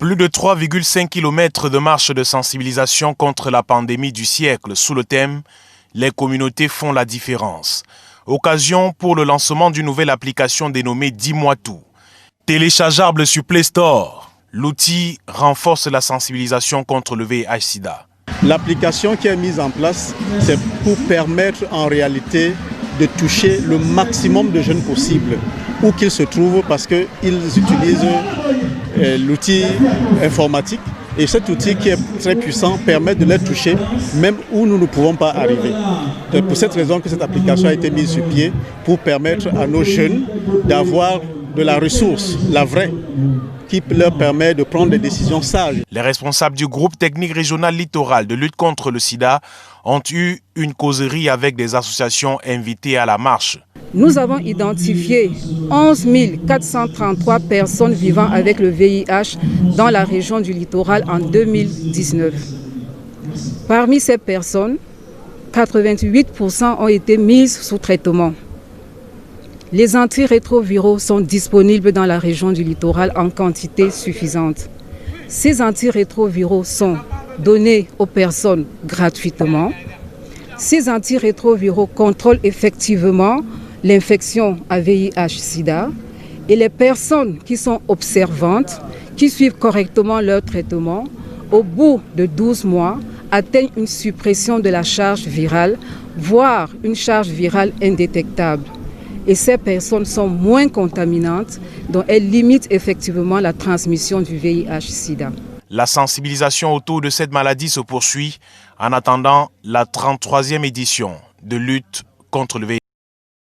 Plus de 3,5 km de marche de sensibilisation contre la pandémie du siècle sous le thème « Les communautés font la différence ». Occasion pour le lancement d'une nouvelle application dénommée Dis-moi tout. Téléchargeable sur Play Store, l'outil renforce la sensibilisation contre le VIH-Sida. L'application qui est mise en place, c'est pour permettre en réalité de toucher le maximum de jeunes possibles, où qu'ils se trouvent, parce qu'ils utilisent l'outil informatique. Et cet outil qui est très puissant permet de les toucher même où nous ne pouvons pas arriver. C'est pour cette raison que cette application a été mise sur pied pour permettre à nos jeunes d'avoir de la ressource, la vraie, qui leur permet de prendre des décisions sages. Les responsables du groupe technique régional littoral de lutte contre le sida ont eu une causerie avec des associations invitées à la marche. Nous avons identifié 11 433 personnes vivant avec le VIH dans la région du littoral en 2019. Parmi ces personnes, 88% ont été mises sous traitement. Les antirétroviraux sont disponibles dans la région du littoral en quantité suffisante. Ces antirétroviraux sont donnés aux personnes gratuitement. Ces antirétroviraux contrôlent effectivement l'infection à VIH-Sida et les personnes qui sont observantes, qui suivent correctement leur traitement, au bout de 12 mois, atteignent une suppression de la charge virale, voire une charge virale indétectable. Et ces personnes sont moins contaminantes, donc elles limitent effectivement la transmission du VIH-Sida. La sensibilisation autour de cette maladie se poursuit en attendant la 33e édition de lutte contre le VIH.